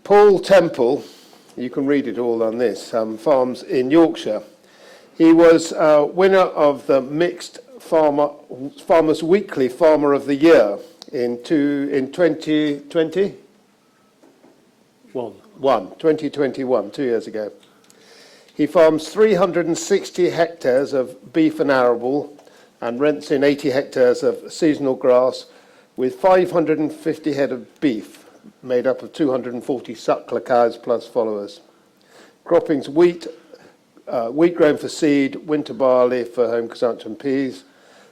Paul Temple, you can read it all on this, farms in Yorkshire. He was winner of the Mixed Farmers Weekly Farmer of the Year in 2020? 2021, 2 years ago. He farms 360 hectares of beef and arable and rents in 80 hectares of seasonal grass with 550 head of beef, made up of 240 suckler cows plus followers. Cropping's wheat grown for seed, winter barley for home consumption, peas.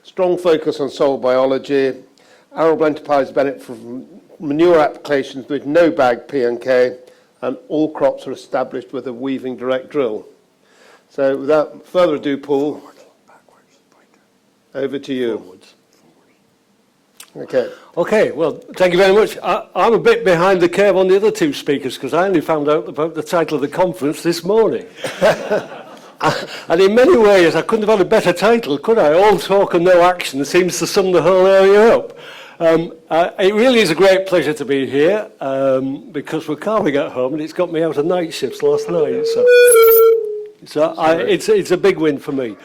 Strong focus on soil biology. Arable enterprise benefit from manure applications with no bag P&K, and all crops are established with a weaving direct drill. So without further ado, Paul, over to you. Okay, well, thank you very much. I'm a bit behind the curve on the other two speakers because I only found out about the title of the conference this morning. And in many ways, I couldn't have had a better title, could I? All talk and no action seems to sum the whole area up. It really is a great pleasure to be here because we're carving at home and it's got me out of night shifts last night. It's a big win for me.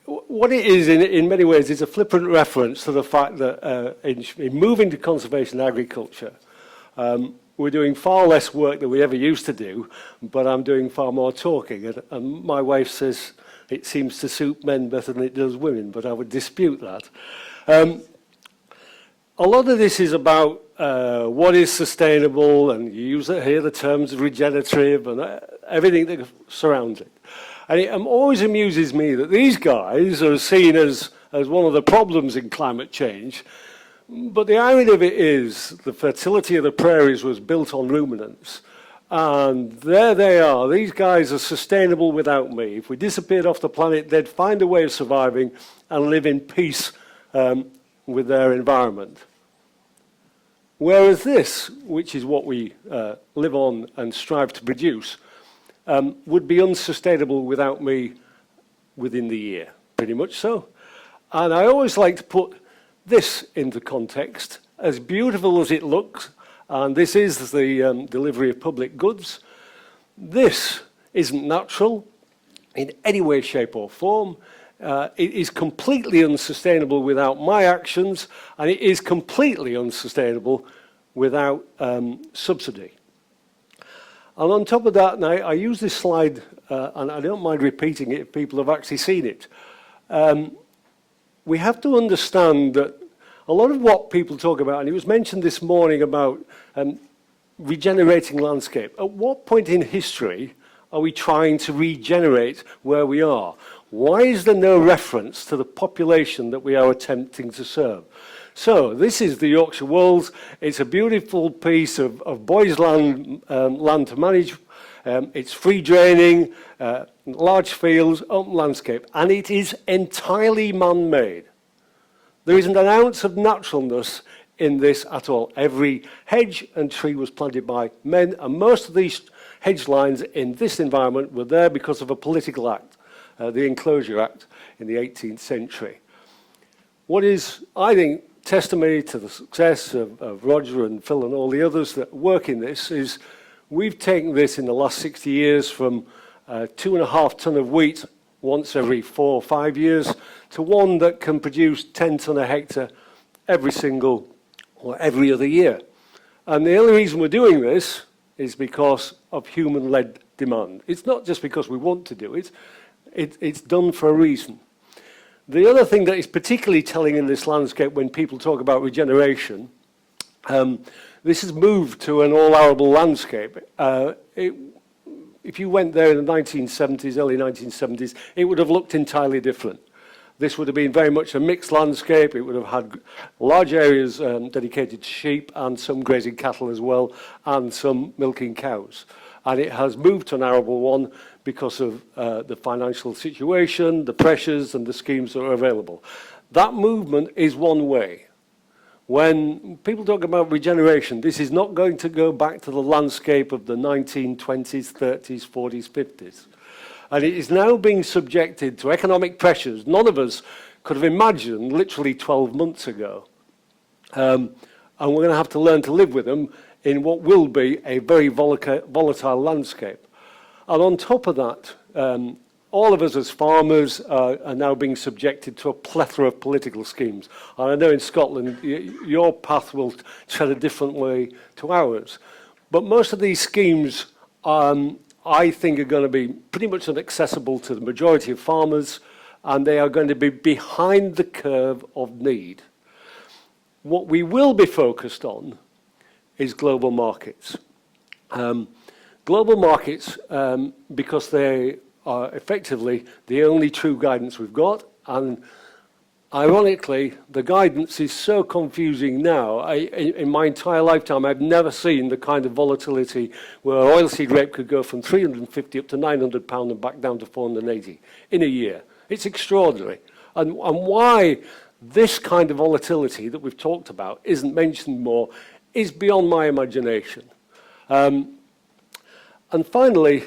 What it is, in many ways, is a flippant reference to the fact that in moving to conservation agriculture, we're doing far less work than we ever used to do, but I'm doing far more talking. And my wife says it seems to suit men better than it does women, but I would dispute that. A lot of this is about what is sustainable, and you use it here, the terms regenerative and everything that surrounds it. And it always amuses me that these guys are seen as one of the problems in climate change. But the irony of it is the fertility of the prairies was built on ruminants. And there they are. These guys are sustainable without me. If we disappeared off the planet, they'd find a way of surviving and live in peace with their environment. Whereas this, which is what we live on and strive to produce, would be unsustainable without me within the year, pretty much so. And I always like to put this into context. As beautiful as it looks, and this is the delivery of public goods, this isn't natural in any way, shape or form. It is completely unsustainable without my actions, and it is completely unsustainable without subsidy. And on top of that, and I use this slide, and I don't mind repeating it if people have actually seen it. We have to understand that a lot of what people talk about, and it was mentioned this morning about regenerating landscape. At what point in history are we trying to regenerate where we are? Why is there no reference to the population that we are attempting to serve? So this is the Yorkshire Wolds. It's a beautiful piece of boys' land to manage. It's free draining, large fields, open landscape, and it is entirely man-made. There isn't an ounce of naturalness in this at all. Every hedge and tree was planted by men, and most of these hedge lines in this environment were there because of a political act, the Enclosure Act in the 18th century. What is, I think, testimony to the success of Roger and Phil and all the others that work in this is we've taken this in the last 60 years from 2.5 ton of wheat once every 4 or 5 years to one that can produce 10 ton a hectare every single or every other year. And the only reason we're doing this is because of human-led demand. It's not just because we want to do it, it's done for a reason. The other thing that is particularly telling in this landscape when people talk about regeneration, this has moved to an all-arable landscape. If you went there in the 1970s, early 1970s, it would have looked entirely different. This would have been very much a mixed landscape. It would have had large areas dedicated to sheep and some grazing cattle as well, and some milking cows. And it has moved to an arable one because of the financial situation, the pressures and the schemes that are available. That movement is one way. When people talk about regeneration, this is not going to go back to the landscape of the 1920s, 30s, 40s, 50s. And it is now being subjected to economic pressures none of us could have imagined literally 12 months ago. and we're going to have to learn to live with them in what will be a very volatile landscape. And on top of that, all of us as farmers are now being subjected to a plethora of political schemes. And I know in Scotland, your path will tread a different way to ours. But most of these schemes, I think, are going to be pretty much inaccessible to the majority of farmers, and they are going to be behind the curve of need. What we will be focused on is global markets. Global markets, because they are effectively the only true guidance we've got, and ironically, the guidance is so confusing now. In my entire lifetime, I've never seen the kind of volatility where oilseed rape could go from 350 up to £900 and back down to 480 in a year. It's extraordinary. And why this kind of volatility that we've talked about isn't mentioned more is beyond my imagination. And finally,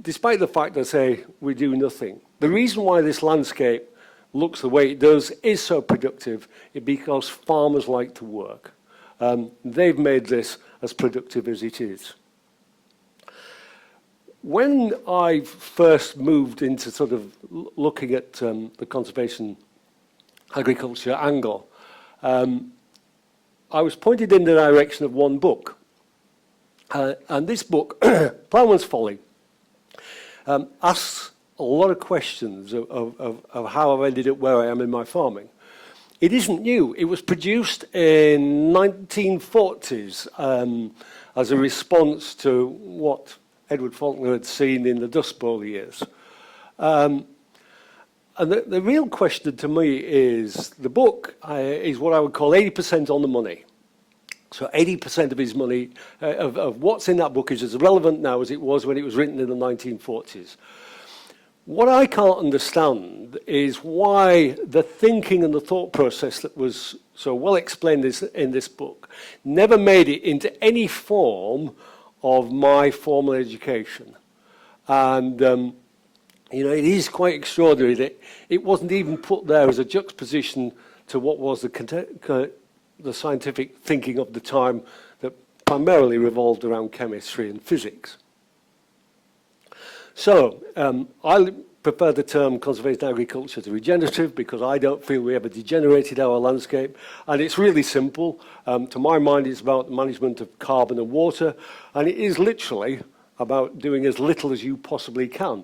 despite the fact that, say, we do nothing, the reason why this landscape looks the way it does is so productive is because farmers like to work. They've made this as productive as it is. When I first moved into sort of looking at the conservation agriculture angle, I was pointed in the direction of one book. And this book, Ploughman's Folly, asks a lot of questions of how I've ended up where I am in my farming. It isn't new. It was produced in 1940s as a response to what Edward Faulkner had seen in the Dust Bowl years. And the real question to me is, the book is what I would call 80% on the money. So 80% of his money, of what's in that book is as relevant now as it was when it was written in the 1940s. What I can't understand is why the thinking and the thought process that was so well explained in this book never made it into any form of my formal education. And, you know, it is quite extraordinary that it wasn't even put there as a juxtaposition to what was the scientific thinking of the time that primarily revolved around chemistry and physics. So, I prefer the term conservation agriculture to regenerative because I don't feel we ever degenerated our landscape. And it's really simple. To my mind, it's about the management of carbon and water. And it is literally about doing as little as you possibly can.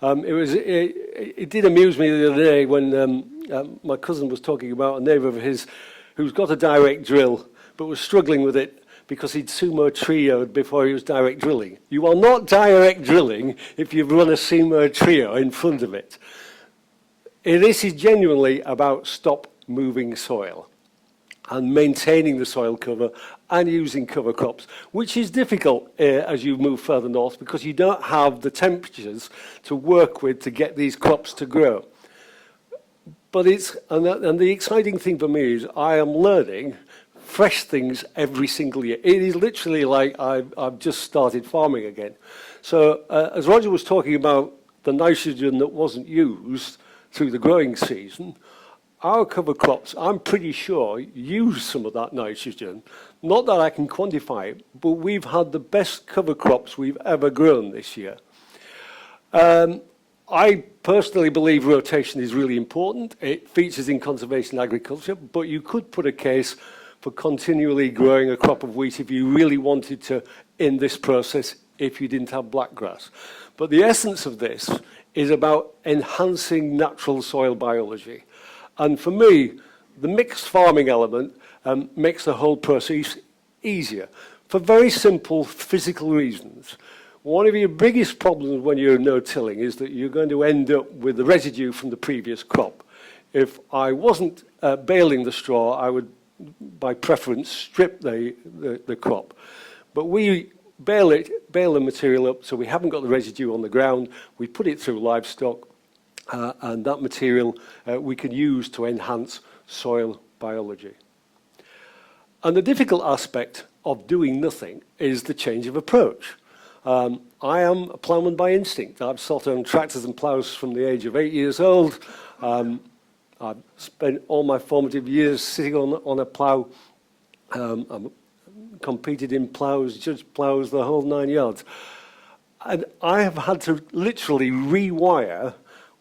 It did amuse me the other day when my cousin was talking about a neighbour of his who's got a direct drill but was struggling with it because he'd sumo trioed before he was direct drilling. You are not direct drilling if you've run a sumo trio in front of it. This is genuinely about stop moving soil and maintaining the soil cover and using cover crops, which is difficult as you move further north because you don't have the temperatures to work with to get these crops to grow. But and the exciting thing for me is I am learning fresh things every single year. It is literally like I've just started farming again. So as Roger was talking about the nitrogen that wasn't used through the growing season, our cover crops, I'm pretty sure, use some of that nitrogen. Not that I can quantify it, but we've had the best cover crops we've ever grown this year. I personally believe rotation is really important. It features in conservation agriculture, but you could put a case for continually growing a crop of wheat if you really wanted to in this process if you didn't have blackgrass. But the essence of this is about enhancing natural soil biology. And for me, the mixed farming element makes the whole process easier for very simple physical reasons. One of your biggest problems when you're no-tilling is that you're going to end up with the residue from the previous crop. If I wasn't baling the straw, I would, by preference, strip the crop. But we bale the material up so we haven't got the residue on the ground. We put it through livestock, and that material we can use to enhance soil biology. And the difficult aspect of doing nothing is the change of approach. I am a ploughman by instinct. I've sat on tractors and ploughs from the age of 8 years old. I've spent all my formative years sitting on a plough I competed in ploughs, judged ploughs, the whole 9 yards. And I have had to literally rewire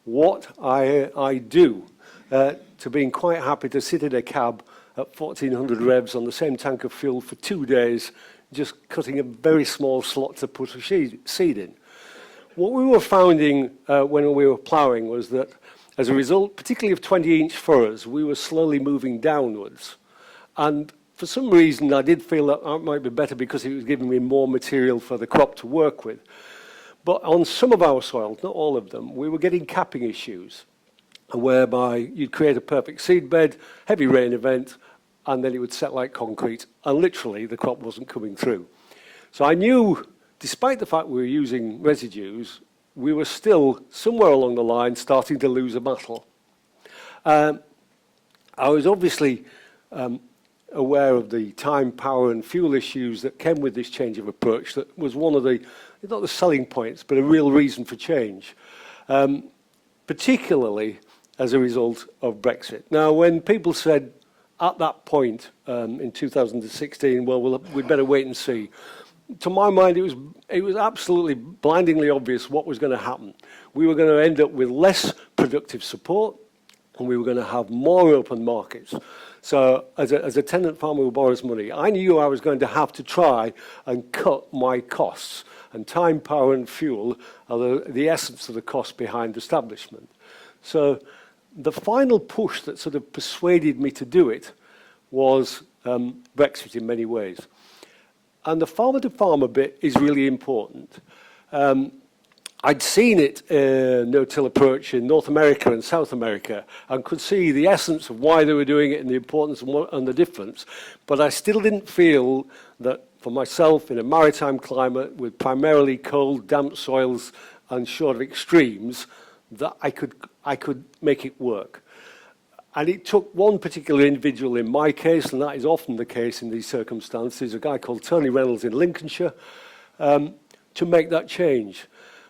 what I do to being quite happy to sit in a cab at 1400 revs on the same tank of fuel for 2 days, just cutting a very small slot to put a seed in. What we were finding when we were ploughing was that as a result, particularly of 20-inch furrows, we were slowly moving downwards. And for some reason, I did feel that might be better because it was giving me more material for the crop to work with. But on some of our soils, not all of them, we were getting capping issues, whereby you'd create a perfect seed bed, heavy rain event, and then it would set like concrete, and literally the crop wasn't coming through. So I knew, despite the fact we were using residues, we were still somewhere along the line starting to lose a battle. I was obviously aware of the time, power and fuel issues that came with this change of approach. That was one of the, not the selling points, but a real reason for change, particularly as a result of Brexit. Now, when people said at that point in 2016, well, we'd better wait and see, to my mind, it was absolutely blindingly obvious what was going to happen. We were going to end up with less productive support, and we were going to have more open markets. So as a tenant farmer who borrows money, I knew I was going to have to try and cut my costs. And time, power and fuel are the essence of the cost behind establishment. So the final push that sort of persuaded me to do it was Brexit in many ways. And the farmer-to-farmer bit is really important. I'd seen it, no-till approach in North America and South America, and could see the essence of why they were doing it and the importance and the difference. But I still didn't feel that for myself in a maritime climate with primarily cold, damp soils and short of extremes, that I could make it work. And it took one particular individual in my case, and that is often the case in these circumstances, a guy called Tony Reynolds in Lincolnshire, to make that change.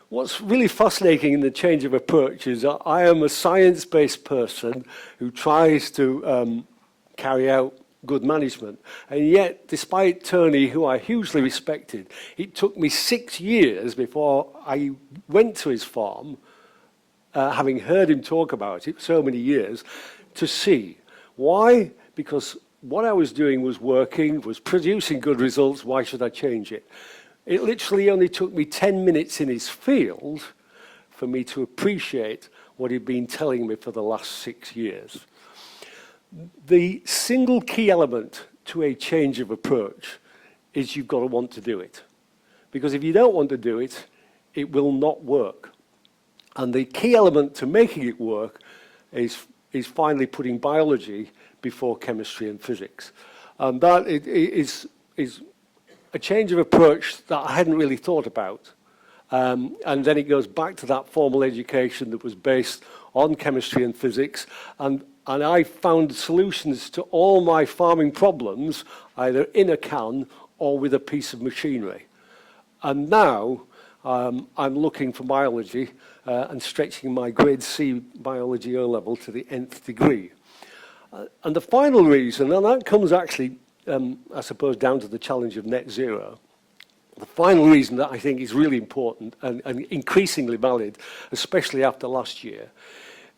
What's really fascinating in the change of approach is that I am a science-based person who tries to carry out good management. And yet, despite Tony, who I hugely respected, it took me 6 years before I went to his farm, having heard him talk about it so many years, to see. Why? Because what I was doing was working, was producing good results. Why should I change it? It literally only took me 10 minutes in his field for me to appreciate what he'd been telling me for the last 6 years. The single key element to a change of approach is you've got to want to do it. Because if you don't want to do it, it will not work. And the key element to making it work is finally putting biology before chemistry and physics. And that is a change of approach that I hadn't really thought about. And then it goes back to that formal education that was based on chemistry and physics. And I found solutions to all my farming problems either in a can or with a piece of machinery. And now I'm looking for biology and stretching my grade C biology O level to the nth degree. And the final reason, and that comes actually, I suppose, down to the challenge of net zero, the final reason that I think is really important and increasingly valid, especially after last year,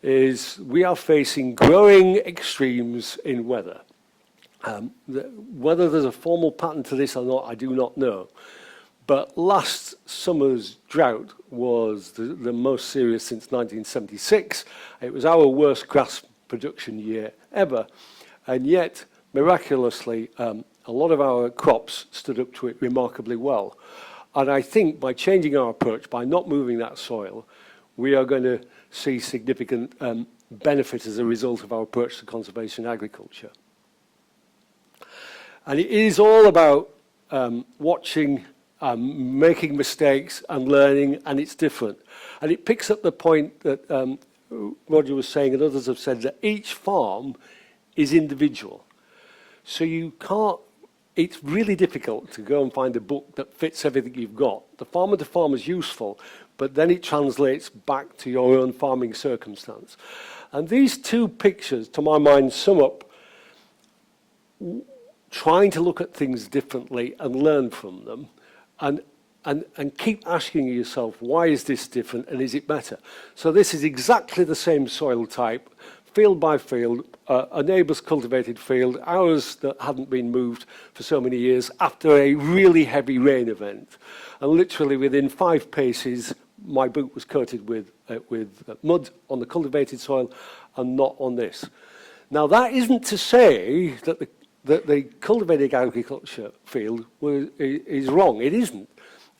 is we are facing growing extremes in weather. Whether there's a formal pattern to this or not, I do not know. But last summer's drought was the most serious since 1976. It was our worst grass production year ever. And yet, miraculously, a lot of our crops stood up to it remarkably well. And I think by changing our approach, by not moving that soil, we are going to see significant benefit as a result of our approach to conservation agriculture. And it is all about watching, making mistakes and learning, and it's different. And it picks up the point that Roger was saying and others have said, that each farm is individual. So you can't, it's really difficult to go and find a book that fits everything you've got. The farmer to farmer is useful, but then it translates back to your own farming circumstance. And these two pictures, to my mind, sum up trying to look at things differently and learn from them, and keep asking yourself, why is this different and is it better? So this is exactly the same soil type, field by field, a neighbour's cultivated field, ours that hadn't been moved for so many years after a really heavy rain event. And literally within 5 paces, my boot was coated with mud on the cultivated soil and not on this. Now that isn't to say that the cultivated agriculture field is wrong. It isn't.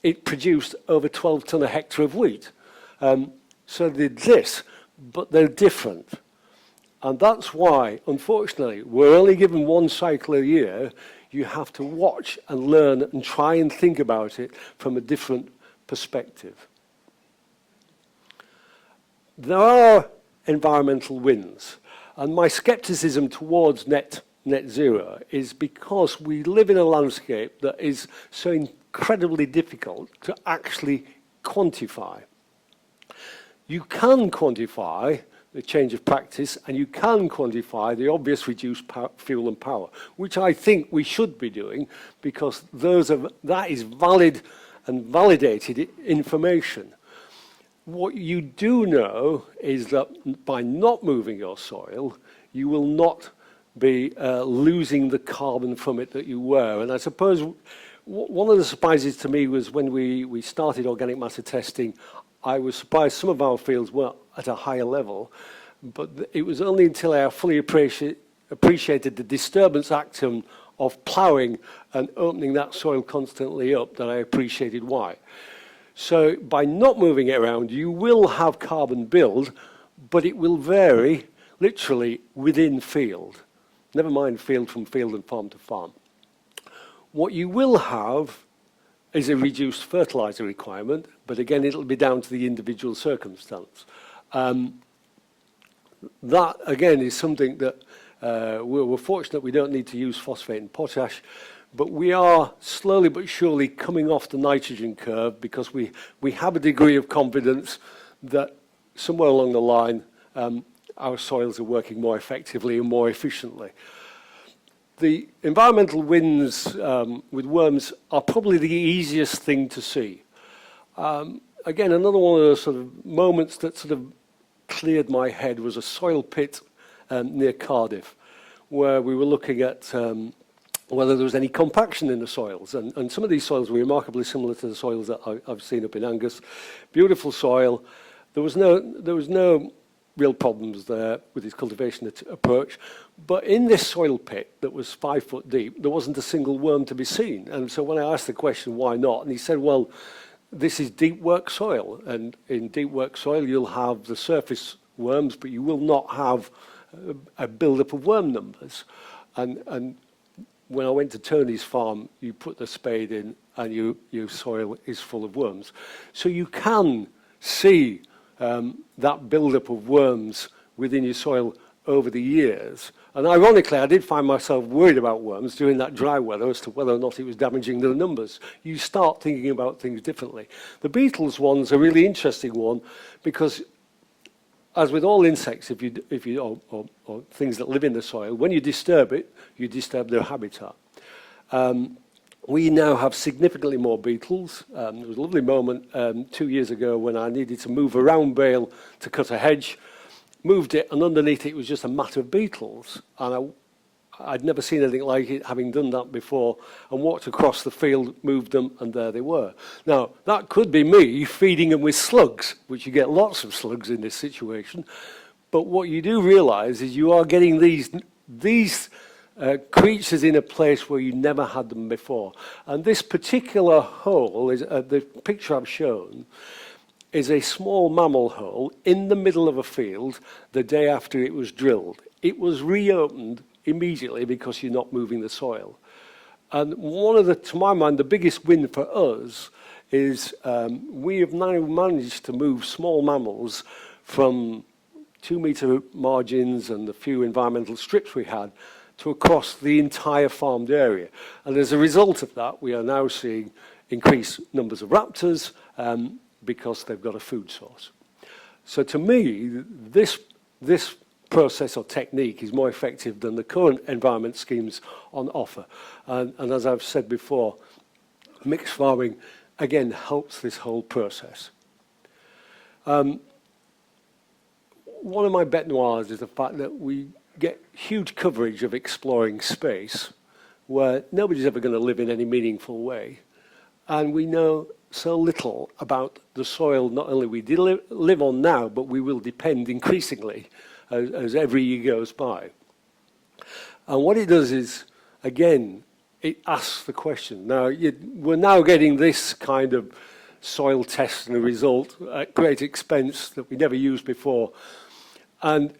It produced over 12 tonne a hectare of wheat. So they did this, but they're different. And that's why, unfortunately, we're only given one cycle a year. You have to watch and learn and try and think about it from a different perspective. There are environmental wins, and my skepticism towards net zero is because we live in a landscape that is so incredibly difficult to actually quantify. You can quantify the change of practice, and you can quantify the obvious reduced fuel and power, which I think we should be doing, because that is valid and validated information. What you do know is that by not moving your soil, you will not be losing the carbon from it that you were. And I suppose one of the surprises to me was when we started organic matter testing, I was surprised some of our fields were at a higher level, but it was only until I fully appreciated the disturbance action of ploughing and opening that soil constantly up that I appreciated why. So by not moving it around, you will have carbon build, but it will vary literally within field. Never mind field from field and farm to farm. What you will have is a reduced fertilizer requirement, but again, it'll be down to the individual circumstance. That, again, is something that we're fortunate we don't need to use phosphate and potash, but we are slowly but surely coming off the nitrogen curve because we have a degree of confidence that somewhere along the line, our soils are working more effectively and more efficiently. The environmental wins with worms are probably the easiest thing to see. Again, another one of those sort of moments that sort of cleared my head was a soil pit near Cardiff, where we were looking at whether there was any compaction in the soils. And some of these soils were remarkably similar to the soils that I've seen up in Angus. Beautiful soil. There was no real problems there with his cultivation approach. But in this soil pit that was 5 foot deep, there wasn't a single worm to be seen. And so when I asked the question, why not? And he said, well, this is deep work soil. And in deep work soil, you'll have the surface worms, but you will not have a build-up of worm numbers. And when I went to Tony's farm, you put the spade in and your soil is full of worms. So you can see that build-up of worms within your soil over the years. And ironically, I did find myself worried about worms during that dry weather as to whether or not it was damaging the numbers. You start thinking about things differently. The beetles one's a really interesting one because, as with all insects, or things that live in the soil, when you disturb it, you disturb their habitat. We now have significantly more beetles. There was a lovely moment 2 years ago when I needed to move a round bale to cut a hedge, moved it, and underneath it was just a mat of beetles. And I'd never seen anything like it, having done that before, and walked across the field, moved them, and there they were. Now, that could be me feeding them with slugs, which you get lots of slugs in this situation. But what you do realise is you are getting these creatures in a place where you never had them before. And this particular hole, is the picture I've shown, is a small mammal hole in the middle of a field the day after it was drilled. It was reopened immediately because you're not moving the soil. And one of to my mind, the biggest win for us is we have now managed to move small mammals from 2 metre margins and the few environmental strips we had to across the entire farmed area. And as a result of that, we are now seeing increased numbers of raptors because they've got a food source. So to me, this process or technique is more effective than the current environment schemes on offer. And as I've said before, mixed farming, again, helps this whole process. One of my bête noires is the fact that we get huge coverage of exploring space where nobody's ever going to live in any meaningful way. And we know so little about the soil not only we live on now, but we will depend increasingly as every year goes by. And what it does is, again, it asks the question. Now, we're now getting this kind of soil test and a result at great expense that we never used before. And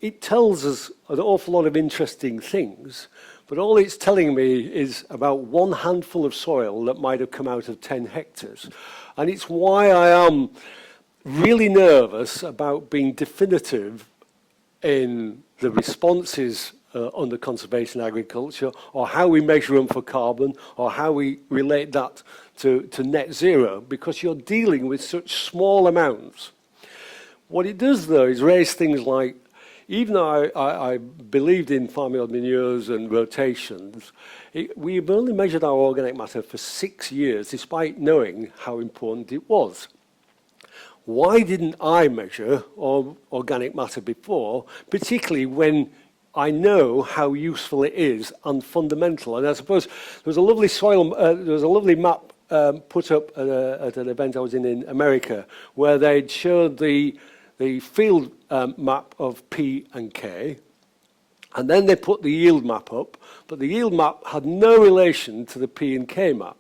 it tells us an awful lot of interesting things, but all it's telling me is about one handful of soil that might have come out of 10 hectares. And it's why I am really nervous about being definitive in the responses under conservation agriculture, or how we measure them for carbon, or how we relate that to net zero, because you're dealing with such small amounts. What it does, though, is raise things like, even though I believed in farmyard manures and rotations, we've only measured our organic matter for 6 years, despite knowing how important it was. Why didn't I measure organic matter before, particularly when I know how useful it is and fundamental? And I suppose there was a lovely map put up at an event I was in America, where they'd showed the field map of P and K, and then they put the yield map up, but the yield map had no relation to the P and K map.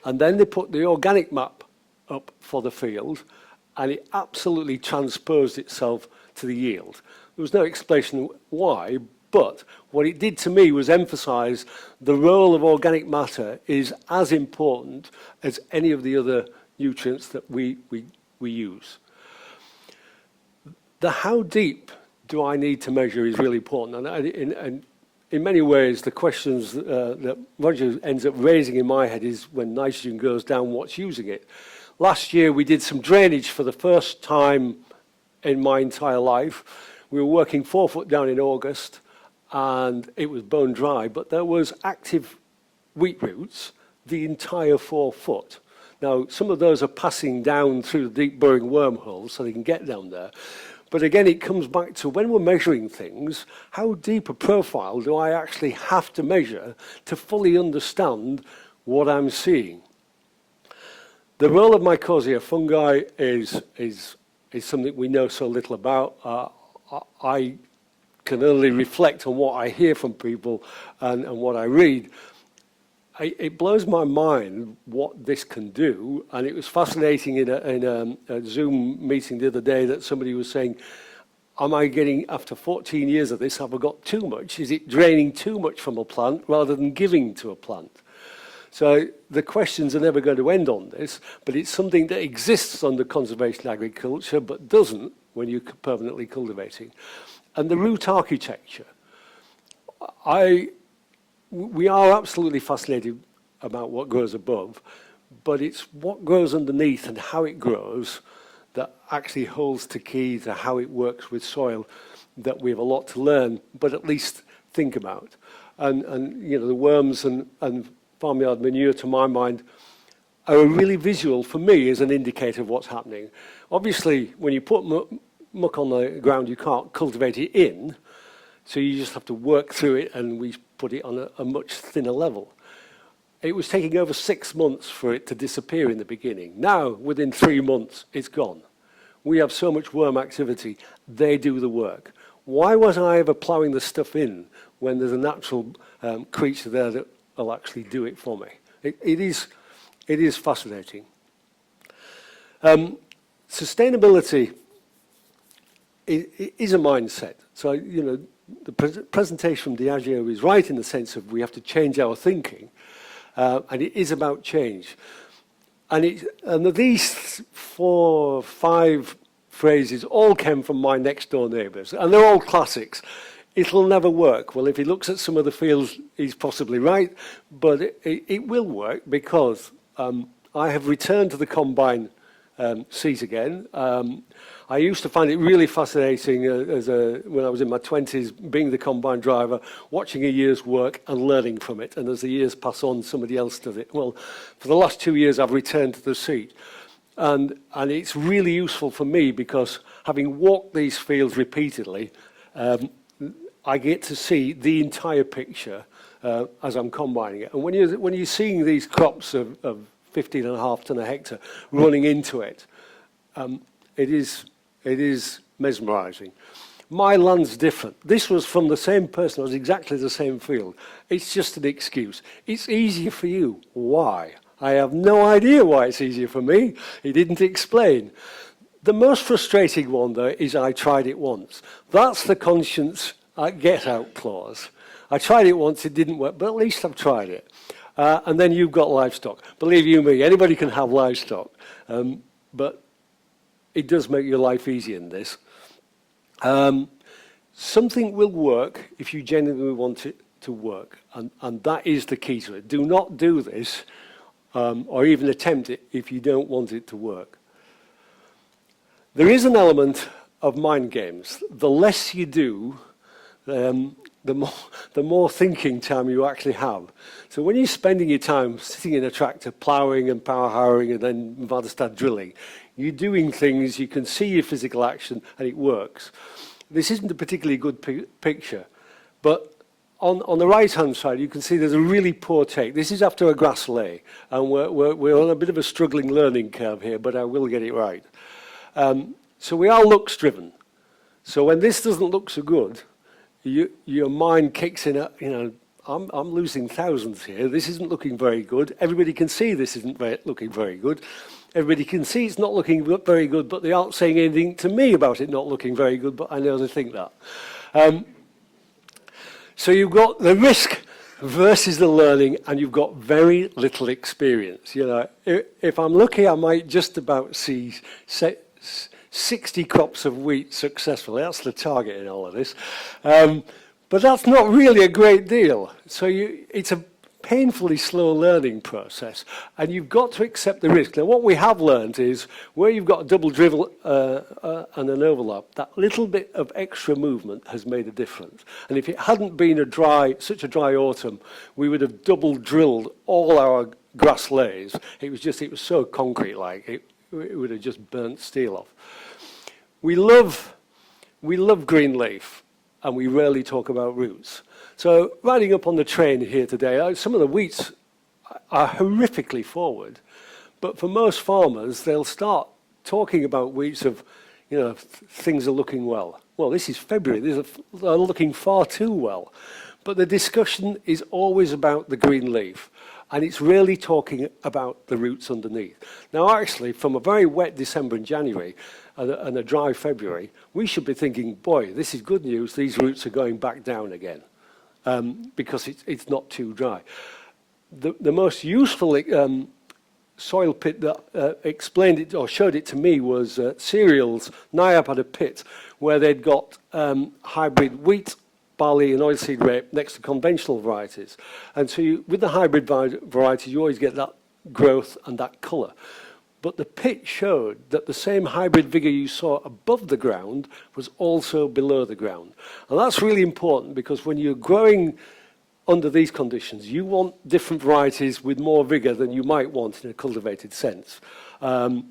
And then they put the organic map up for the field, and it absolutely transposed itself to the yield. There was no explanation why, but what it did to me was emphasize the role of organic matter is as important as any of the other nutrients that we use. The how deep do I need to measure is really important. And in many ways, the questions that Roger ends up raising in my head is, when nitrogen goes down, what's using it? Last year, we did some drainage for the first time in my entire life. We were working 4 foot down in August, and it was bone dry, but there was active wheat roots the entire 4 foot. Now, some of those are passing down through the deep burrowing wormholes so they can get down there. But again, it comes back to, when we're measuring things, how deep a profile do I actually have to measure to fully understand what I'm seeing? The role of mycorrhizae fungi is something we know so little about. I can only reflect on what I hear from people and what I read. It blows my mind what this can do, and it was fascinating in a Zoom meeting the other day that somebody was saying, am I getting, after 14 years of this, have I got too much? Is it draining too much from a plant rather than giving to a plant? So the questions are never going to end on this, but it's something that exists under conservation agriculture but doesn't when you're permanently cultivating. And the root architecture, we are absolutely fascinated about what grows above, but it's what grows underneath and how it grows that actually holds the key to how it works with soil, that we have a lot to learn, but at least think about. And you know, the worms and farmyard manure, to my mind, are really visual for me as an indicator of what's happening. Obviously, when you put muck on the ground, you can't cultivate it in, so you just have to work through it, and we put it on a much thinner level. It was taking over 6 months for it to disappear in the beginning. Now, within 3 months, it's gone. We have so much worm activity, they do the work. Why wasn't I ever ploughing the stuff in when there's a natural creature there that will actually do it for me? It is fascinating. Sustainability is a mindset. So, you know, the presentation from Diageo is right in the sense of we have to change our thinking, and it is about change. And these 4 or 5 phrases all came from my next door neighbours, and they're all classics. It'll never work. Well, if he looks at some of the fields, he's possibly right, but it will work because I have returned to the combine seat again. I used to find it really fascinating when I was in my 20s, being the combine driver, watching a year's work and learning from it. And as the years pass on, somebody else does it. Well, for the last 2 years, I've returned to the seat. And it's really useful for me because having walked these fields repeatedly, I get to see the entire picture as I'm combining it. And when you're seeing these crops of 15.5 tonne a hectare running into it, it is mesmerising. My land's different. This was from the same person. It was exactly the same field. It's just an excuse. It's easier for you. Why? I have no idea why it's easier for me. He didn't explain. The most frustrating one, though, is I tried it once. That's the conscience get-out clause. I tried it once, it didn't work, but at least I've tried it. And then you've got livestock. Believe you me, anybody can have livestock. But it does make your life easier in this. Something will work if you genuinely want it to work. And that is the key to it. Do not do this or even attempt it if you don't want it to work. There is an element of mind games. The less you do, the more thinking time you actually have. So when you're spending your time sitting in a tractor, ploughing and power harrowing and then about to start drilling, you're doing things, you can see your physical action and it works. This isn't a particularly good picture, but on the right-hand side, you can see there's a really poor take. This is after a grass lay, and we're on a bit of a struggling learning curve here, but I will get it right. So we are looks-driven. So when this doesn't look so good, your mind kicks in, I'm losing thousands here. This isn't looking very good. Everybody can see this isn't looking very good. Everybody can see it's not looking very good, but they aren't saying anything to me about it not looking very good, but I know they think that. So you've got the risk versus the learning, and you've got very little experience. If I'm lucky, I might just about see 60 crops of wheat successfully. That's the target in all of this. But that's not really a great deal. So it's a painfully slow learning process, and you've got to accept the risk. Now, what we have learned is where you've got a double drill and an overlap, that little bit of extra movement has made a difference. And if it hadn't been such a dry autumn, we would have double drilled all our grass lays. It was so concrete-like. It would have just burnt steel off. We love green leaf, and we rarely talk about roots. So riding up on the train here today, some of the wheats are horrifically forward, but for most farmers, they'll start talking about wheats of, things are looking well. Well, this is February, they're looking far too well. But the discussion is always about the green leaf, and it's rarely talking about the roots underneath. Now, actually, from a very wet December and January and a dry February, we should be thinking, boy, this is good news, these roots are going back down again. Because it's not too dry. The most useful soil pit that explained it or showed it to me was cereals. NIAP had a pit where they'd got hybrid wheat, barley and oilseed rape next to conventional varieties. And so with the hybrid varieties, you always get that growth and that colour. But the pit showed that the same hybrid vigour you saw above the ground was also below the ground. And that's really important because when you're growing under these conditions, you want different varieties with more vigour than you might want in a cultivated sense. And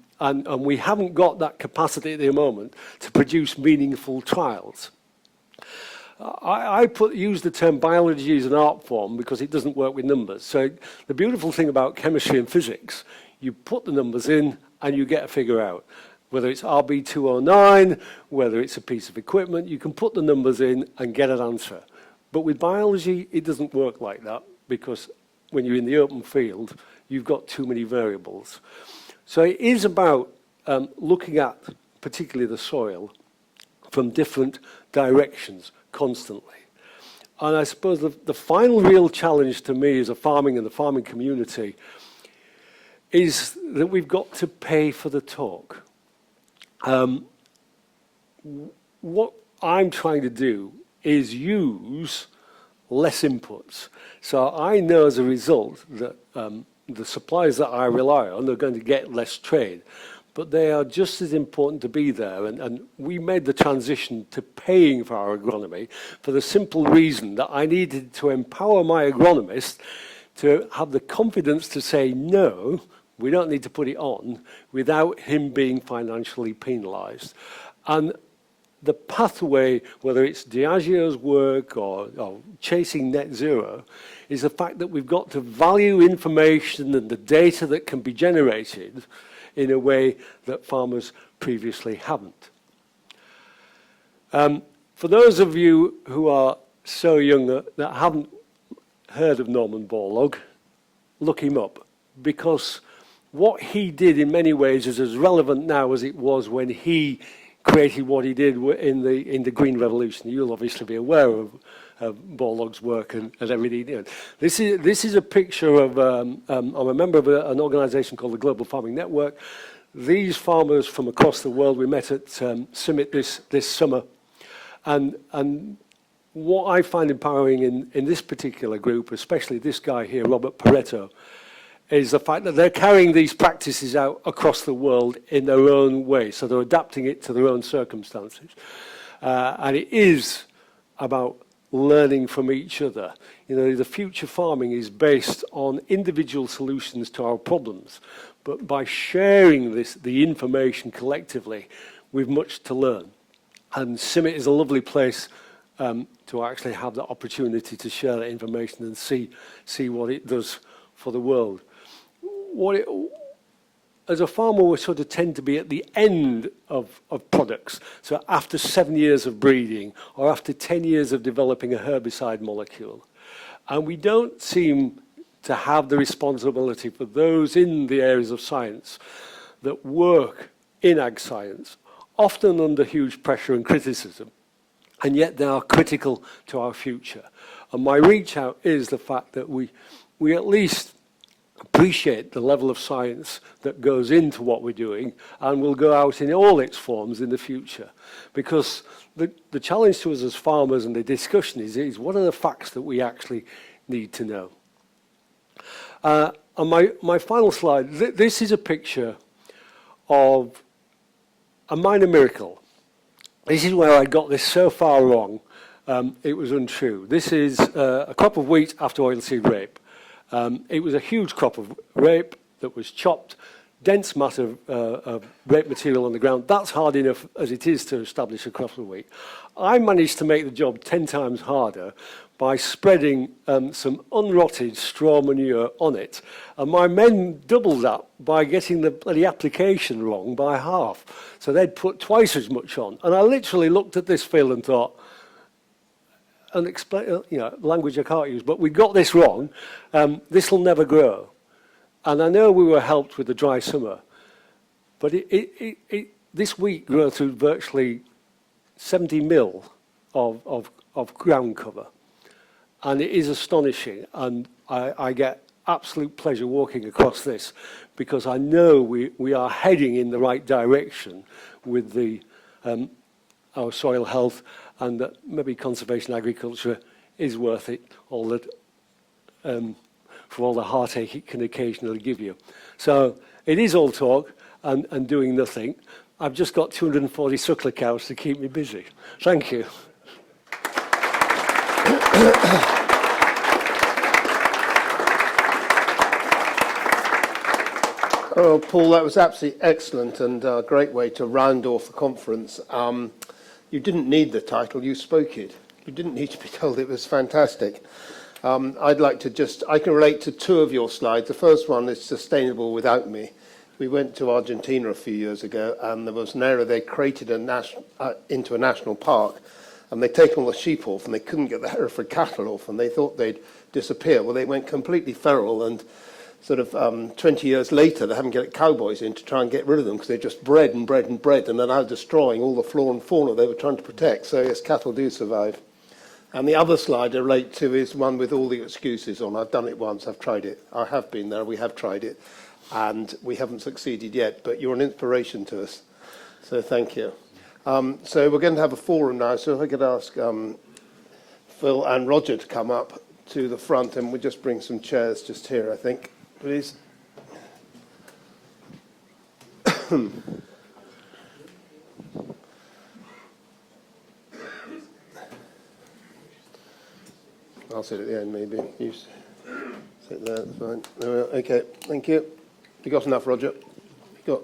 we haven't got that capacity at the moment to produce meaningful trials. I use the term biology as an art form because it doesn't work with numbers. So the beautiful thing about chemistry and physics, you put the numbers in and you get a figure out. Whether it's RB209, whether it's a piece of equipment, you can put the numbers in and get an answer. But with biology, it doesn't work like that because when you're in the open field, you've got too many variables. So it is about looking at particularly the soil from different directions constantly. And I suppose the final real challenge to me as a farming and the farming community is that we've got to pay for the talk. What I'm trying to do is use less inputs. So I know as a result that the suppliers that I rely on are going to get less trade. but they are just as important to be there. And we made the transition to paying for our agronomy for the simple reason that I needed to empower my agronomist to have the confidence to say, no, we don't need to put it on, without him being financially penalised. And the pathway, whether it's Diageo's work or chasing net zero, is the fact that we've got to value information and the data that can be generated in a way that farmers previously haven't. For those of you who are so young that haven't heard of Norman Borlaug, look him up, because what he did in many ways is as relevant now as it was when he created what he did in the Green Revolution. You'll obviously be aware of Borlaug's work and everything. You know, this is a picture of, I'm a member of an organisation called the Global Farming Network. These farmers from across the world, we met at Summit this summer. And what I find empowering in this particular group, especially this guy here, Robert Pareto, is the fact that they're carrying these practices out across the world in their own way. So they're adapting it to their own circumstances. And it is about learning from each other. You know, the future farming is based on individual solutions to our problems. But by sharing the information collectively, we've much to learn. And Summit is a lovely place to actually have the opportunity to share that information and see what it does for the world. As a farmer, we sort of tend to be at the end of products. So after 7 years of breeding, or after 10 years of developing a herbicide molecule. And we don't seem to have the responsibility for those in the areas of science that work in ag science, often under huge pressure and criticism, and yet they are critical to our future. And my reach out is the fact that we at least appreciate the level of science that goes into what we're doing and will go out in all its forms in the future. Because the challenge to us as farmers and the discussion is what are the facts that we actually need to know. And my final slide, this is a picture of a minor miracle. This is where I got this so far wrong, it was untrue. This is a crop of wheat after oilseed rape. It was a huge crop of rape that was chopped, dense mass of rape material on the ground. That's hard enough as it is to establish a crop of wheat. I managed to make the job 10 times harder by spreading some unrotted straw manure on it. And my men doubled that by getting the application wrong by half. So they'd put twice as much on. And I literally looked at this field and thought, and explain, you know, language I can't use, but we got this wrong. This will never grow. And I know we were helped with the dry summer, but this wheat grew through virtually 70 mil of ground cover. And it is astonishing. And I get absolute pleasure walking across this because I know we are heading in the right direction with our soil health, and that maybe conservation agriculture is worth it, for all the heartache it can occasionally give you. So it is all talk and doing nothing. I've just got 240 suckler cows to keep me busy. Thank you. Oh, Paul, that was absolutely excellent and a great way to round off the conference. You didn't need the title, you spoke it. You didn't need to be told it was fantastic. I'd like to I can relate to two of your slides. The first one is sustainable without me. We went to Argentina a few years ago and there was an area they created into a national park, and they'd taken all the sheep off and they couldn't get the Hereford cattle off and they thought they'd disappear. Well, they went completely feral, and sort of 20 years later, they haven't got cowboys in to try and get rid of them because they just bred and bred and bred, and they're now destroying all the flora and fauna they were trying to protect. So yes, cattle do survive. And the other slide I relate to is one with all the excuses on. I've done it once, I've tried it. I have been there, we have tried it, and we haven't succeeded yet, but you're an inspiration to us. So thank you. So we're going to have a forum now, so if I could ask Phil and Roger to come up to the front, and we'll just bring some chairs just here, I think. Please. I'll sit at the end, maybe. You sit there, that's fine. There we are. Okay, thank you. You got enough, Roger? You got?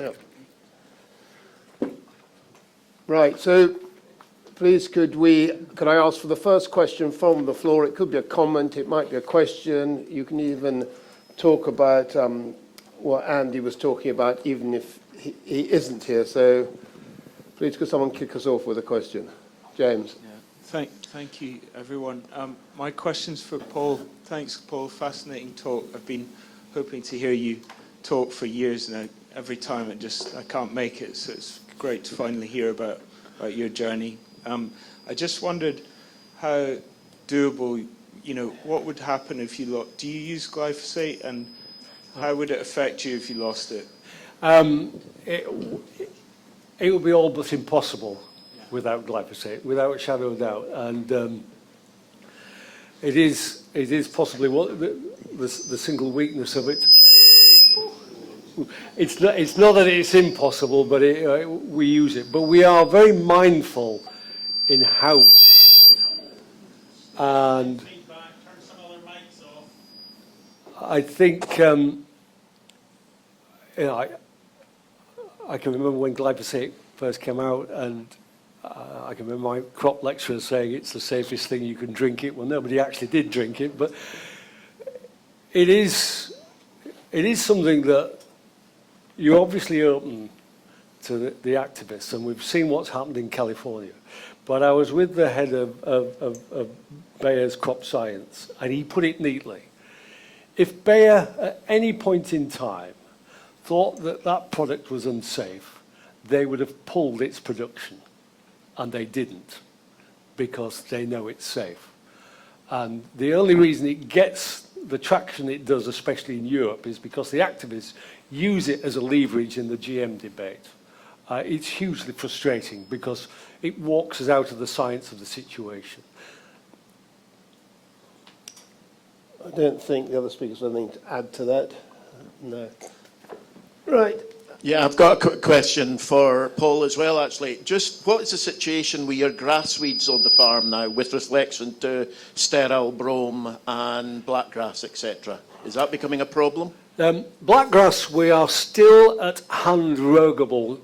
Yeah. Right, so please could I ask for the first question from the floor? It could be a comment, it might be a question. You can even talk about what Andy was talking about, even if he isn't here. So please could someone kick us off with a question? James. Yeah. Thank you, everyone. My question's for Paul. Thanks, Paul. Fascinating talk. I've been hoping to hear you talk for years now. Every time I can't make it, so it's great to finally hear about your journey. I just wondered how doable, what would happen if you lost? Do you use glyphosate, and how would it affect you if you lost it? It would be all but impossible without glyphosate, without a shadow of doubt. And it is possibly the single weakness of it. It's not that it's impossible, but we use it. But we are very mindful in how. And I think I can remember when glyphosate first came out, and I can remember my crop lecturer saying it's the safest thing you can drink it. Well, nobody actually did drink it, but it is something that you're obviously open to the activists, and we've seen what's happened in California. But I was with the head of Bayer's crop science, and he put it neatly. If Bayer at any point in time thought that that product was unsafe, they would have pulled its production, and they didn't, because they know it's safe. And the only reason it gets the traction it does, especially in Europe, is because the activists use it as a leverage in the GM debate. It's hugely frustrating because it walks us out of the science of the situation. I don't think the other speakers have anything to add to that. No. Right. Yeah, I've got a quick question for Paul as well, actually. Just what is the situation with your grass weeds on the farm now with reflection to sterile brome and blackgrass, etc.? Is that becoming a problem? Blackgrass, we are still at hand rogable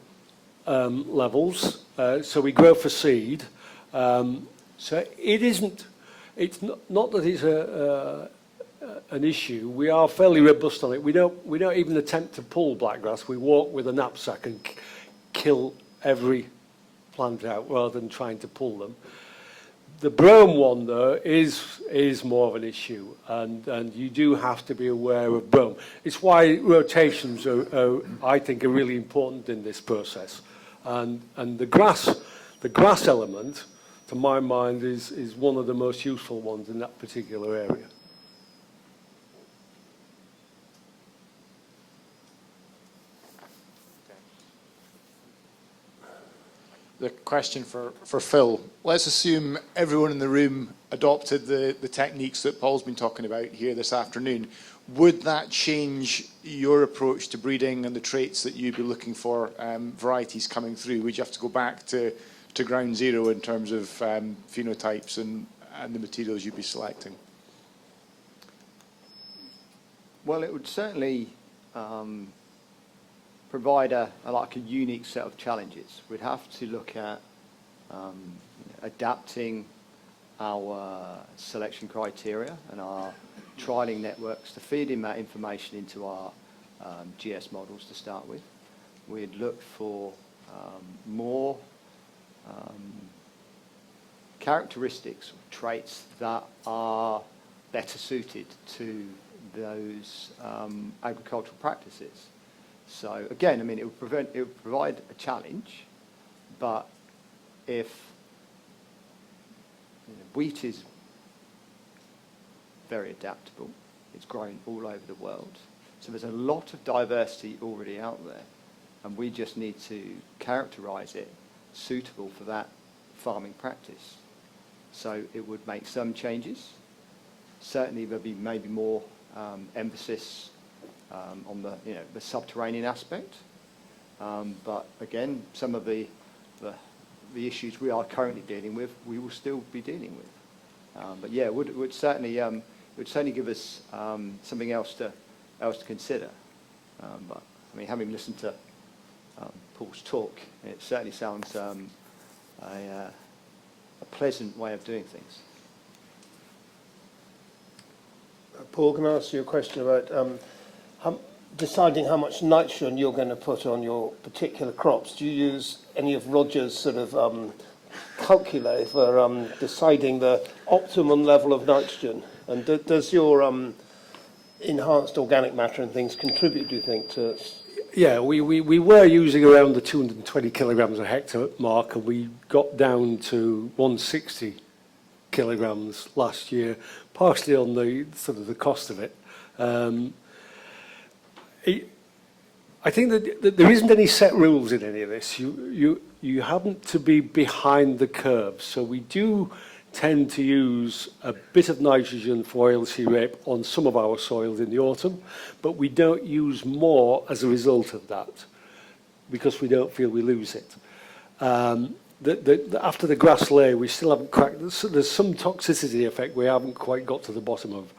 levels, so we grow for seed. So it isn't, it's not that it's an issue. We are fairly robust on it. We don't even attempt to pull blackgrass. We walk with a knapsack and kill every plant out rather than trying to pull them. The brome one, though, is more of an issue, and you do have to be aware of brome. It's why rotations are I think, are really important in this process. And the grass element, to my mind, is one of the most useful ones in that particular area. The question for Phil. Let's assume everyone in the room adopted the techniques that Paul's been talking about here this afternoon. Would that change your approach to breeding and the traits that you'd be looking for varieties coming through? Would you have to go back to ground zero in terms of phenotypes and the materials you'd be selecting? Well, it would certainly provide a unique set of challenges. We'd have to look at adapting our selection criteria and our trialing networks to feed in that information into our GS models to start with. We'd look for more characteristics, traits that are better suited to those agricultural practices. So again, I mean, it would provide a challenge, but if wheat is very adaptable, it's grown all over the world, so there's a lot of diversity already out there, and we just need to characterize it suitable for that farming practice. So it would make some changes. Certainly there'll be maybe more emphasis on the subterranean aspect, But again, some of the issues we are currently dealing with, we will still be dealing with. But yeah, it would certainly give us something else to consider. But I mean, having listened to Paul's talk, it certainly sounds a pleasant way of doing things. Paul, can I ask you a question about deciding how much nitrogen you're going to put on your particular crops? Do you use any of Roger's sort of calculi for deciding the optimum level of nitrogen? And does your enhanced organic matter and things contribute, do you think, to... Yeah, we were using around the 220 kilograms a hectare mark, and we got down to 160 kilograms last year, partially on the sort of the cost of it. I think that there isn't any set rules in any of this. You happen to be behind the curve, so we do tend to use a bit of nitrogen for oilseed rape on some of our soils in the autumn, but we don't use more as a result of that because we don't feel we lose it. After the grass lay, we still haven't cracked. There's some toxicity effect we haven't quite got to the bottom of,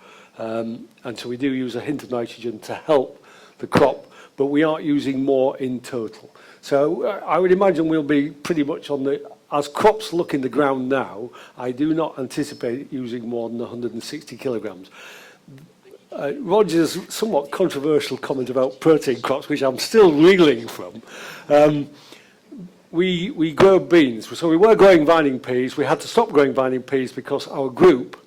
and so we do use a hint of nitrogen to help the crop, but we aren't using more in total. So I would imagine we'll be pretty much on the, as crops look in the ground now, I do not anticipate using more than 160 kilograms. Roger's somewhat controversial comment about protein crops, which I'm still reeling from. We grow beans, so we were growing vining peas. We had to stop growing vining peas because our group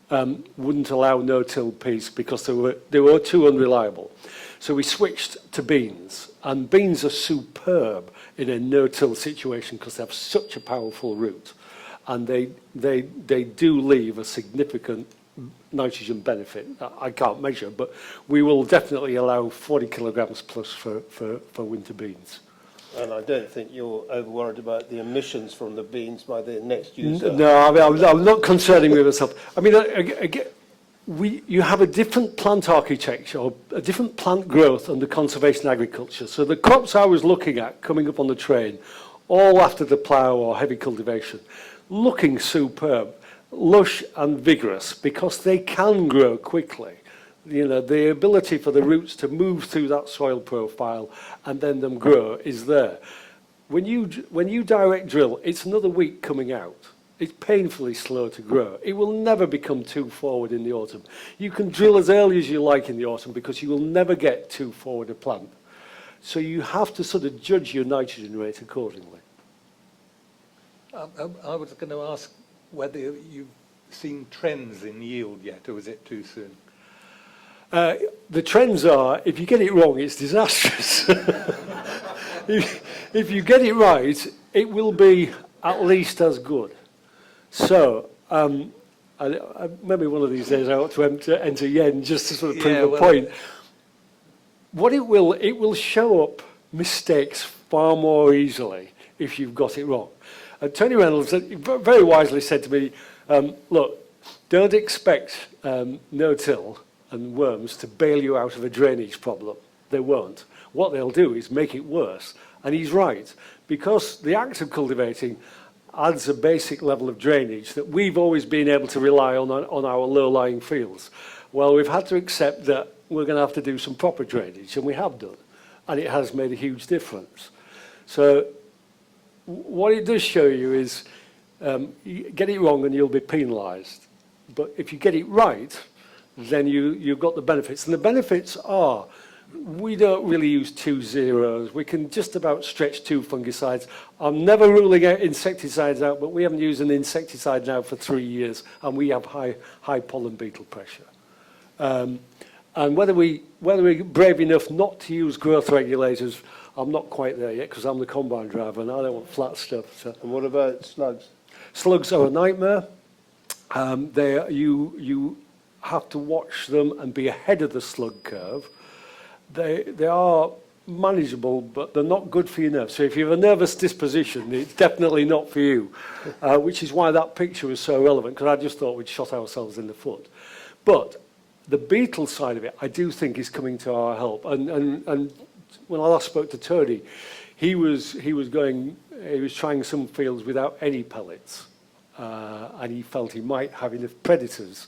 wouldn't allow no-till peas because they were too unreliable. So we switched to beans, and beans are superb in a no-till situation because they have such a powerful root, and they do leave a significant nitrogen benefit. I can't measure, but we will definitely allow 40 kilograms plus for winter beans. And I don't think you're over worried about the emissions from the beans by the next user. No, I mean, I'm not concerning with myself. I mean, again, you have a different plant architecture, or a different plant growth under conservation agriculture. So the crops I was looking at coming up on the train, all after the plough or heavy cultivation, looking superb, lush and vigorous because they can grow quickly. You know, the ability for the roots to move through that soil profile and then them grow is there. When you direct drill, it's another week coming out. It's painfully slow to grow. It will never become too forward in the autumn. You can drill as early as you like in the autumn because you will never get too forward a plant. So you have to sort of judge your nitrogen rate accordingly. I was going to ask whether you've seen trends in yield yet, or is it too soon? The trends are, if you get it wrong, it's disastrous. if you get it right, it will be at least as good. So, maybe one of these days I ought to enter yen just to sort of prove a point. What it will show up mistakes far more easily if you've got it wrong. And Tony Reynolds very wisely said to me, look, don't expect no-till and worms to bail you out of a drainage problem. They won't. What they'll do is make it worse. And he's right, because the act of cultivating adds a basic level of drainage that we've always been able to rely on our low-lying fields. Well, we've had to accept that we're going to have to do some proper drainage, and we have done, and it has made a huge difference. So what it does show you is you get it wrong and you'll be penalised. But if you get it right, then you've got the benefits. And the benefits are, we don't really use 2 zeros. We can just about stretch 2 fungicides. I'm never ruling out insecticides out, but we haven't used an insecticide now for 3 years, and we have high pollen beetle pressure. And whether we're brave enough not to use growth regulators, I'm not quite there yet because I'm the combine driver and I don't want flat stuff. So. And what about slugs? Slugs are a nightmare. You have to watch them and be ahead of the slug curve. They are manageable, but they're not good for your nerves. So if you have a nervous disposition, it's definitely not for you, which is why that picture was so relevant, because I just thought we'd shot ourselves in the foot. But the beetle side of it, I do think, is coming to our help. And when I last spoke to Tony, he was trying some fields without any pellets, and he felt he might have enough predators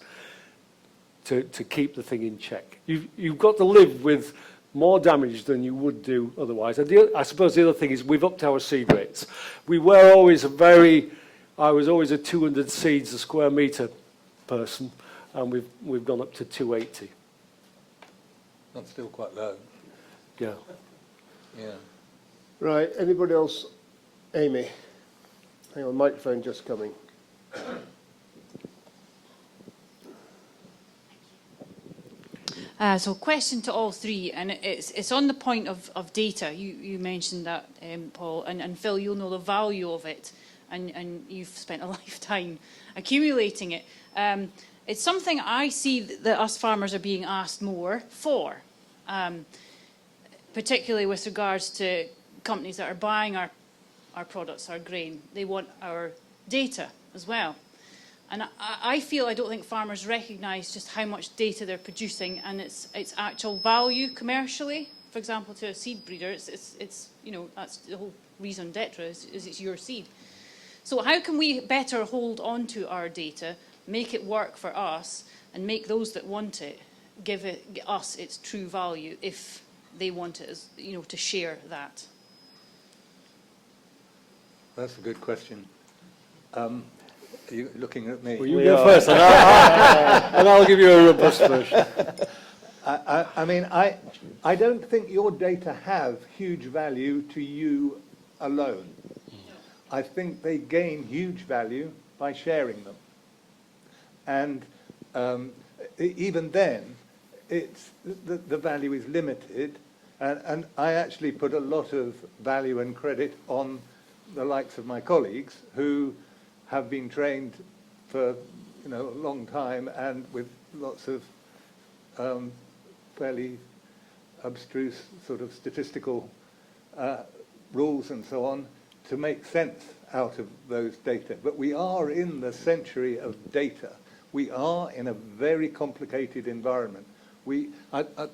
to keep the thing in check. You've got to live with more damage than you would do otherwise. And I suppose the other thing is we've upped our seed rates. I was always a 200 seeds a square metre person, and we've gone up to 280. That's still quite low. Yeah. Yeah. Right, anybody else? Amy. Hang on, microphone just coming. So question to all three, and it's on the point of data. You mentioned that, Paul, and Phil, you'll know the value of it, and you've spent a lifetime accumulating it. It's something I see that us farmers are being asked more for, particularly with regards to companies that are buying our products, our grain. They want our data as well. And I don't think farmers recognise just how much data they're producing and its actual value commercially. For example, to a seed breeder, it's you know, that's the whole raison d'etre is it's your seed. So how can we better hold on to our data, make it work for us, and make those that want it give us its true value if they want it, as you know, to share that? That's a good question. Are you looking at me? Well, you go first, and I'll give you a robust version. I mean, I don't think your data have huge value to you alone. I think they gain huge value by sharing them. And even then, the value is limited. And I actually put a lot of value and credit on the likes of my colleagues who have been trained for a long time and with lots of fairly abstruse sort of statistical rules and so on to make sense out of those data. But we are in the century of data. We are in a very complicated environment. The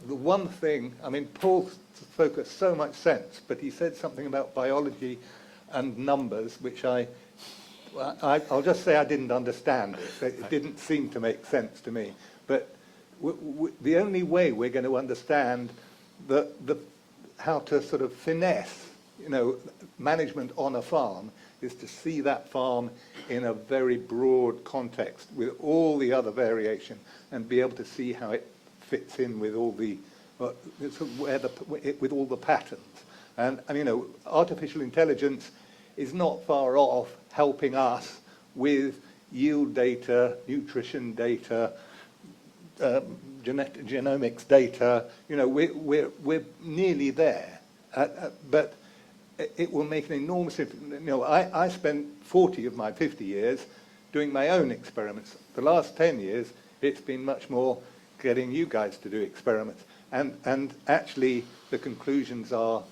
one thing, I mean, Paul spoke at so much sense, but he said something about biology and numbers, which I'll just say I didn't understand it. It didn't seem to make sense to me. But the only way we're going to understand how to sort of finesse, management on a farm is to see that farm in a very broad context with all the other variation and be able to see how it fits in with all the with all the patterns. And artificial intelligence is not far off helping us with yield data, nutrition data, genomics data. We're nearly there, but it will make an enormous difference. I spent 40 of my 50 years doing my own experiments. The last 10 years, it's been much more getting you guys to do experiments. And actually, the conclusions are,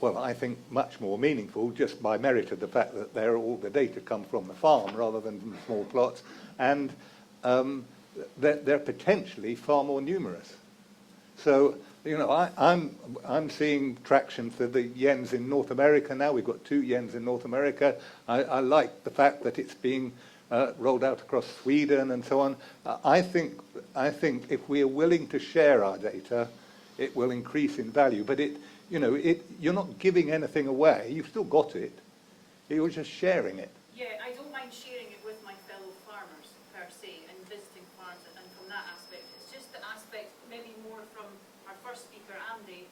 well, I think much more meaningful just by merit of the fact that all the data come from the farm rather than from small plots. And they're potentially far more numerous. So, I'm seeing traction for the yens in North America now. We've got 2 yens in North America. I like the fact that it's being rolled out across Sweden and so on. I think if we are willing to share our data, it will increase in value. But you're not giving anything away. You've still got it. You're just sharing it. Yeah, I don't mind sharing it with my fellow farmers per se and visiting farms and from that aspect. It's just the aspect maybe more from our first speaker, Andy,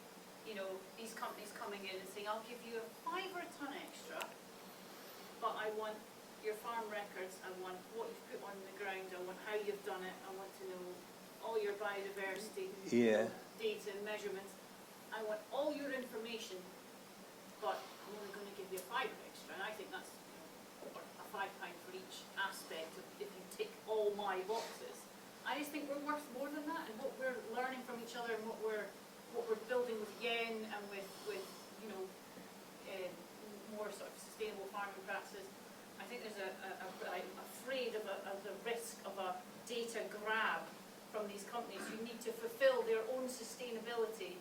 these companies coming in and saying, I'll give you a £5 a tonne extra, but I want your farm records, I want what you've put on the ground, I want how you've done it, I want to know all your biodiversity data and measurements. I want all your information, but I'm only going to give you a £5 extra, and I think that's a £5 for each aspect if you tick all my boxes. I just think we're worth more than that, and what we're learning from each other and what we're building with yen and with more sort of sustainable farming practices. I think there's I'm afraid of the risk of a data grab from these companies who need to fulfil their own sustainability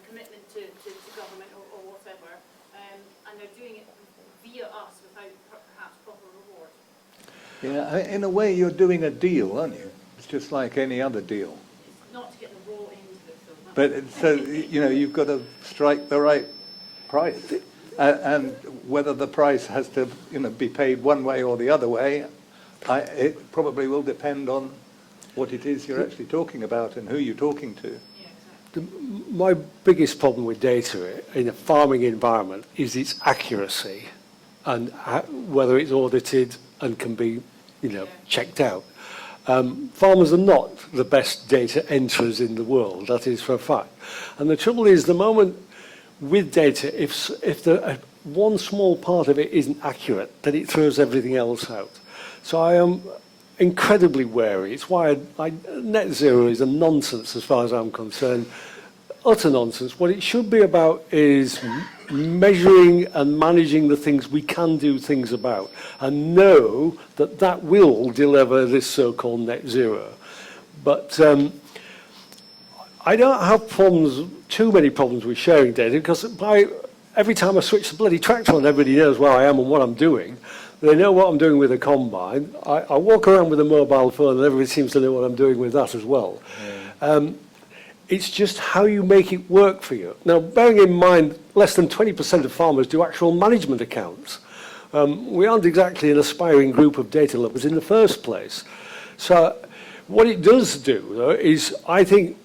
commitment to government or whatever, and they're doing it via us without perhaps proper reward. Yeah, in a way, you're doing a deal, aren't you? It's just like any other deal. It's not to get the raw end of it, though. But so, you've got to strike the right price. And whether the price has to, be paid one way or the other way, it probably will depend on what it is you're actually talking about and who you're talking to. Yeah, exactly. My biggest problem with data in a farming environment is its accuracy and whether it's audited and can be, checked out. Farmers are not the best data enterers in the world, that is for a fact. And the trouble is, the moment with data, if one small part of it isn't accurate, then it throws everything else out. So I am incredibly wary. It's why net zero is a nonsense as far as I'm concerned. Utter nonsense. What it should be about is measuring and managing the things we can do things about and know that that will deliver this so-called net zero. But I don't have too many problems with sharing data, because every time I switch the bloody tractor on, everybody knows where I am and what I'm doing. They know what I'm doing with a combine. I walk around with a mobile phone and everybody seems to know what I'm doing with that as well. Yeah. It's just how you make it work for you. Now, bearing in mind, less than 20% of farmers do actual management accounts. We aren't exactly an aspiring group of data lovers in the first place. So what it does do, though, is I think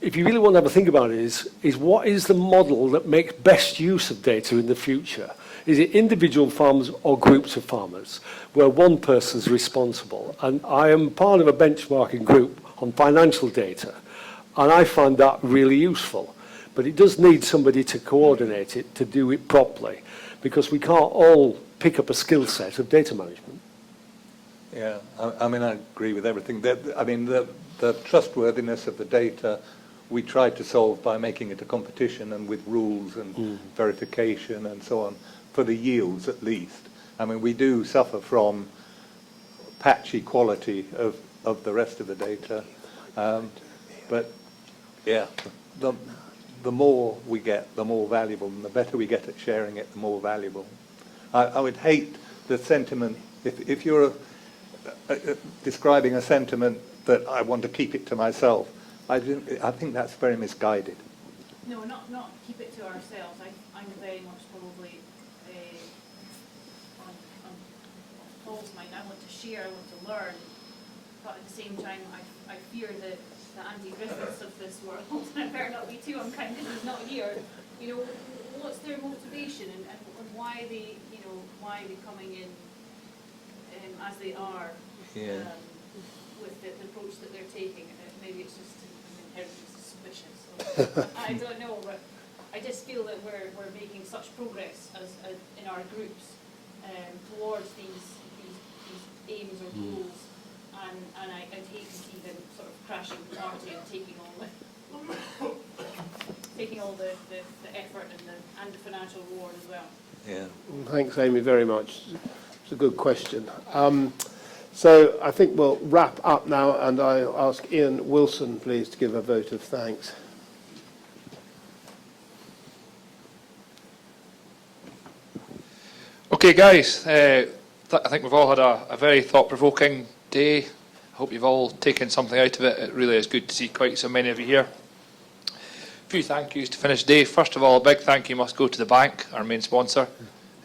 if you really want to have a think about it, is what is the model that makes best use of data in the future? Is it individual farmers or groups of farmers where one person's responsible? And I am part of a benchmarking group on financial data, and I find that really useful. But it does need somebody to coordinate it, to do it properly, because we can't all pick up a skill set of data management. Yeah, I agree with everything. The trustworthiness of the data, we tried to solve by making it a competition and with rules and verification and so on, for the yields at least. We do suffer from patchy quality of the rest of the data. But yeah, the more we get, the more valuable, and the better we get at sharing it, the more valuable. I would hate the sentiment, if you're describing a sentiment that I want to keep it to myself, I think that's very misguided. No, not keep it to ourselves. I'm very much probably on Paul's mind. I want to share, I want to learn, but at the same time, I fear that the Andy Griffiths of this world, and I better not be too unkind because he's not here. What's their motivation and why why are they coming in as they are with the approach that they're taking? Maybe it's just inherently suspicious. I don't know, but I just feel that we're making such progress as in our groups towards these aims or goals, and I'd hate to see them sort of crashing the party and taking all the effort and the financial reward as well. Yeah. Thanks, Amy, very much. It's a good question. So I think we'll wrap up now, and I'll ask Ian Wilson, please, to give a vote of thanks. Okay, guys, I think we've all had a very thought-provoking day. I hope you've all taken something out of it. It really is good to see quite so many of you here. A few thank yous to finish the day. First of all, a big thank you must go to the bank, our main sponsor,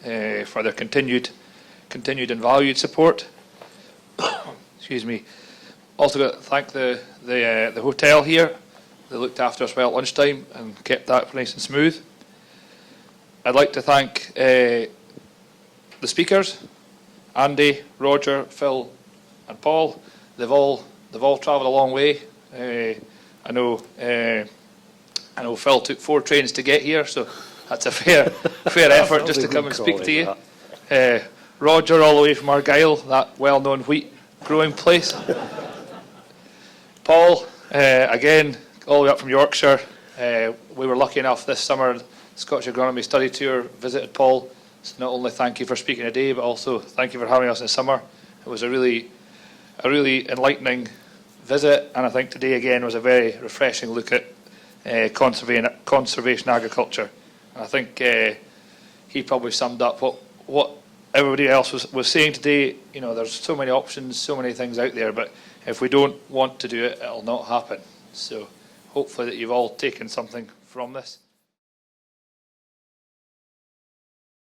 for their continued and valued support. Excuse me. Also got to thank the hotel here. They looked after us well at lunchtime and kept that nice and smooth. I'd like to thank the speakers, Andy, Roger, Phil and Paul. They've all travelled a long way. I know Phil took 4 trains to get here, so that's a fair effort just to come and speak to you. Roger, all the way from Argyll, that well-known wheat growing place. Paul, again, all the way up from Yorkshire. We were lucky enough this summer, the Scottish Agronomy Study Tour visited Paul. So not only thank you for speaking today, but also thank you for having us in the summer. It was a really enlightening visit, and I think today again was a very refreshing look at conservation agriculture. And I think he probably summed up what everybody else was saying today. You know, there's so many options, so many things out there, but if we don't want to do it, it'll not happen. So hopefully that you've all taken something from this.